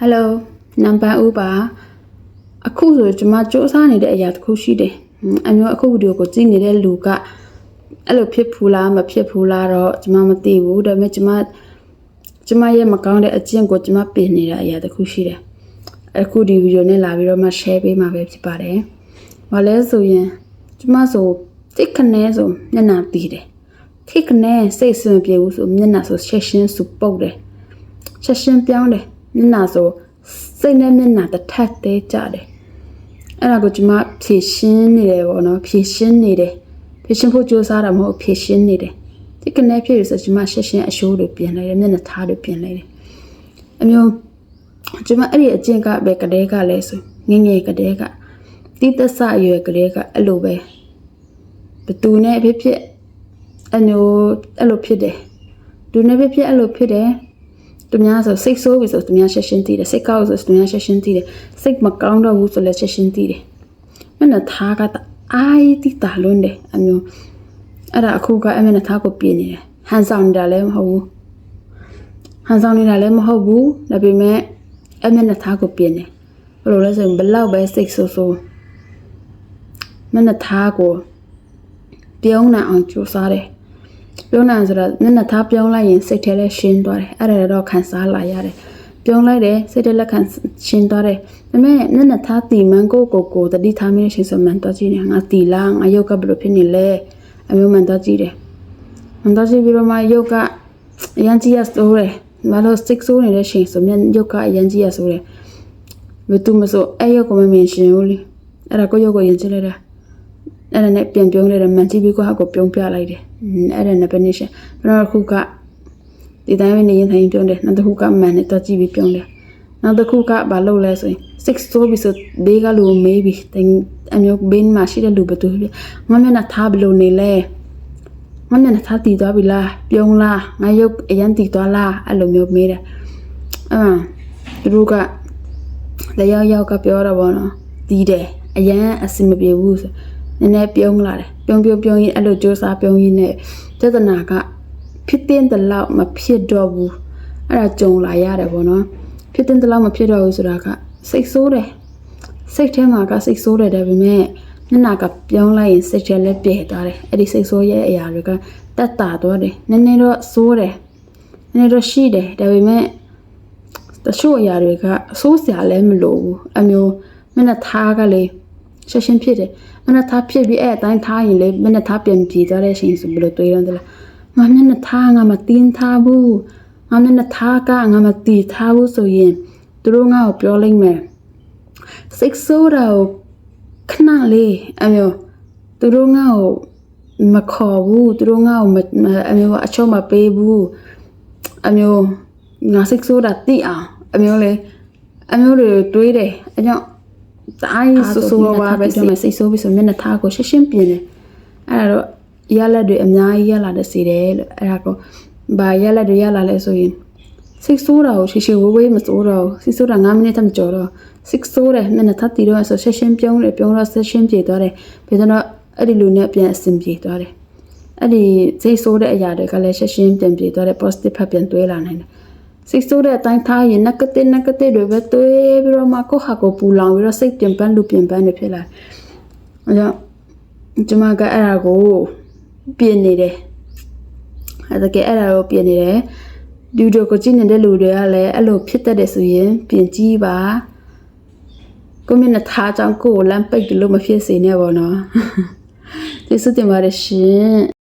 Hello နံပါတ်ဦးပါအခုဆိုကျွန်မစူးစမ်းနေတဲ့အရာတစ်ခုရှိတယ်အမျိုးအခုဗီဒီယိုကိုကြည့်နေတဲ့လူကအဲ့လိုဖြစ်ဖူးလားမဖြစ်ဖူးလားတော့ကျွန်မမသိဘူးဒါပေမဲ့ကျွန်မရဲ့မကောင်းတဲ့အကျင့်ကိုကျွန်မပြင်နေတဲ့အရာတစ်ခုရှိတယ်အခုဒီဗီဒီယိုနဲ့လာပြီးတော့မှ share ပေးမှာပဲဖြစ်ပါတယ်ဘာလဲဆိုရင်ကျွန်မဆိုစိတ်ခနဲဆိုမျက်နှာတည်တယ်ခိခနဲစိတ်ဆင်ပြေဘူးဆိုမျက်နှာဆိုချက်ချင်းစုပုတ်တယ်ချက်ချင်းပြောင်းတယ်မျက်နှာဆိုစိတ်နဲ့မျက်နှာတစ်ထပ်သေးကြတယ်အဲ့ဒါကိုကျွန်မဖြည့်ရှင်းနေတယ်ပေါ့နော်ဖြည့်ရှင်းနေတယ်ဖြည့်ရှင်းဖို့ကြိုးစားတာမဟုတ်ဖြည့်ရှင်းနေတယ်ဒီကနေ့ဖြည့်ရဆိုကျွန်မရှင်းရှင်းအရှိုးတွေပြင်လိုက်တယ်မျက်နှာထားတွေပြင်လိုက်တယ်အမျိုးကျွန်မအဲ့ဒီအကျင့်ကပဲကလေးကလဲဆိုငငယ်ကလေးကတိတဆအရွယ်ကလေးကအဲ့လိုပဲဘသူနဲ့ဖြစ်အမျိုးအဲ့လိုဖြစ်တယ်သူနဲ့ဖြစ်အဲ့လိုဖြစ်တယ်သူများဆိုစိတ်ဆိုးပြီဆိုသူများချက်ချင်းသိတယ်စိတ်ကောက်ဆိုသူများချက်ချင်းသိတယ်စိတ်မကောင်းတော့ဘူးဆိုလည်းချက်ချင်းသိတယ်မနဲ့သားကအိုင်တိတာလွန်းတယ်အမျိုးအဲ့ဒါအခုကအမနဲ့သားကိုပြင်နေတယ်ဟန်ဆောင်နေတာလည်းမဟုတ်ဘူးဟန်ဆောင်နေတာလည်းမဟုတ်ဘူးဒါပေမဲ့အမနဲ့သားကိုပြင်နေဘယ်လိုလဲဆိုရင်ဘလောက်ပဲစိတ်ဆိုးဆိုးမနဲ့သားကိုပြုံးနိုင်အောင်ကြိုးစားတယ်ပြုံးနိုင်ဆိုတော့မျက်နှာသားပြုံးလိုက်ရင်စိတ်ထဲလည်းရှင်းသွားတယ်အဲ့ဒါတော့ခံစားလာရတယ်ပြုံးလိုက်တယ်စိတ်ထဲလက်ခံရှင်းသွားတယ်ဒါပေမဲ့မျက်နှာသားတီမန်ကိုတတိထားမိရှင်ဆိုမှန်တော့ကြည့်နေငါတီလားငါရုပ်ကဘယ်လိုဖြစ်နေလဲအမျိုးမှန်တော့ကြည့်တယ်မှန်တော့ကြည့်ပြီးတော့မှရုပ်ကအရန်ကြီးရဆိုးတယ်မလို့စိတ်ဆိုးနေတဲ့ရှင်ဆိုမျက်ရုပ်ကအရန်ကြီးရဆိုးတယ်ဘယ်သူမဆိုအဲ့ရုပ်ကိုမမြင်ရှင်ဘူးလေအဲ့ဒါကိုရုပ်ကိုရင်ကြည့်လိုက်တာအဲ့ဒါနဲ့ပြန်ပြုံးလိုက်တယ်မှန်ကြည့်ပြီးကိုဟာကိုပြုံးပြလိုက်တယ်အဲ့ဒါနဲ့ပဲနေရှင်ဘယ်တော့ခုကဒီတိုင်းပဲနေရင်ထိုင်ပြုံးတယ်နောက်တစ်ခုကမှန်နဲ့တော့ကြည့်ပြီးပြုံးတယ်နောက်တစ်ခုကဘာလုပ်လဲဆိုရင်စိတ်ဆိုးပြီးဆိုဘေးကလူမေးပြီးအမျိုးဘင်းမှာရှိတဲ့လူဘသူဖြစ်ငါမျက်နှာထားဘလို့နေလဲငါမျက်နှာထားတည်သွားပြီလားပြုံးလားငါရုပ်အရန်တည်သွားလားအဲ့လိုမျိုးမေးတယ်သူတို့ကလည်းယောက်ကပြောတာပေါ့နော်တည်တယ်အရန်အဆင်မပြေဘူးဆိုနည်းနည်းပြုံးလာတယ်ပြုံးရင်အဲ့လိုစူးစမ်းပြုံးရင်းနဲ့ပြဿနာကဖြစ်တဲ့လောက်မဖြစ်တော့ဘူးအဲ့ဒါကြုံလာရတယ်ပေါ့နော်ဖြစ်တဲ့လောက်မဖြစ်တော့ဘူးဆိုတာကစိတ်ဆိုးတယ်စိတ်ထဲမှာကစိတ်ဆိုးတယ်ဒါပေမဲ့မျက်နှာကပြုံးလိုက်ရင်စိတ်ထဲလည်းပြေသွားတယ်အဲ့ဒီစိတ်ဆိုးရဲ့အရာတွေကတက်တာသွားတယ်နည်းနည်းတော့ဆိုးတယ်နည်းနည်းတော့ရှိတယ်ဒါပေမဲ့တချို့အရာတွေကဆိုးစရာလည်းမလိုဘူးအမျိုးမျက်နှာသားကလေချက်ချင်းဖြစ်တယ်မနဲ့သားဖြစ်ပြီးအဲ့အတိုင်းထားရင်လေမနဲ့သားပြန်ပြေးသွားတဲ့ရှင်ဆိုဘယ်လိုတွေးရလဲငါမျက်နှာသားငါမတင်းထားဘူးငါမျက်နှာသားကငါမတီးထားဘူးဆိုရင်သူတို့ငါ့ကိုပြောလိုက်မယ်စိတ်ဆိုးတာကိုခဏလေးအမျိုးသူတို့ငါ့ကိုမခေါ်ဘူးသူတို့ငါ့ကိုအမျိုးအချုံးမပေးဘူးအမျိုးငါစိတ်ဆိုးတာတိအောင်အမျိုးလေအမျိုးတွေတွေးတယ်အကြောင်းတိုင်းဆိုပါပဲစိတ်ဆိုးပြီးဆိုမျက်နှာသားကိုရှင်းပြင်တယ်အဲ့ဒါတော့ရလက်တွေအများကြီးရလာတဲ့စီတယ်လို့အဲ့ဒါကိုဘာရလက်တွေရလာလဲဆိုရင်စိတ်ဆိုးတာကိုရှင်းဝေးမဆိုးတော့စိတ်ဆိုးတာ9မိနစ်တည်းမကျော်တော့စိတ်ဆိုးတယ်မျက်နှာသားတီးတော့ဆိုရှင်းပြုံးတယ်ပြုံးတော့ရှင်းပြေသွားတယ်ပြီးတော့အဲ့ဒီလူနဲ့ပြန်အဆင်ပြေသွားတယ်အဲ့ဒီစိတ်ဆိုးတဲ့အရာတွေကလည်းရှင်းပြန်ပြေသွားတယ် positive ဖတ်ပြန်တွေးလာနိုင်တယ်စိတ်ဆိုးတဲ့အတိုင်းထားရင် negative တွေပဲတွေးပြီးတော့မှကိုယ့်ဟာကိုယ်ပူလောင်ပြီးတော့စိတ်ပြန်ပန်းလူပြန်ပန်းနေဖြစ်လာအဲကြောင့်ကျွန်မကအဲ့ဒါကိုပြင်နေတယ်အဲ့ဒါအဲ့ဒါကိုပြင်နေတယ်ဒီတို့ကိုကြည့်နေတဲ့လူတွေကလည်းအဲ့လိုဖြစ်တတ်တယ်ဆိုရင်ပြင်ကြည့်ပါကိုမျက်နှာသားကြောင့်ကိုယ်လမ်းပိတ်တယ်လို့မဖြစ်စေနဲ့ပေါ့နော်ကျေးဇူးတင်ပါတယ်ရှင်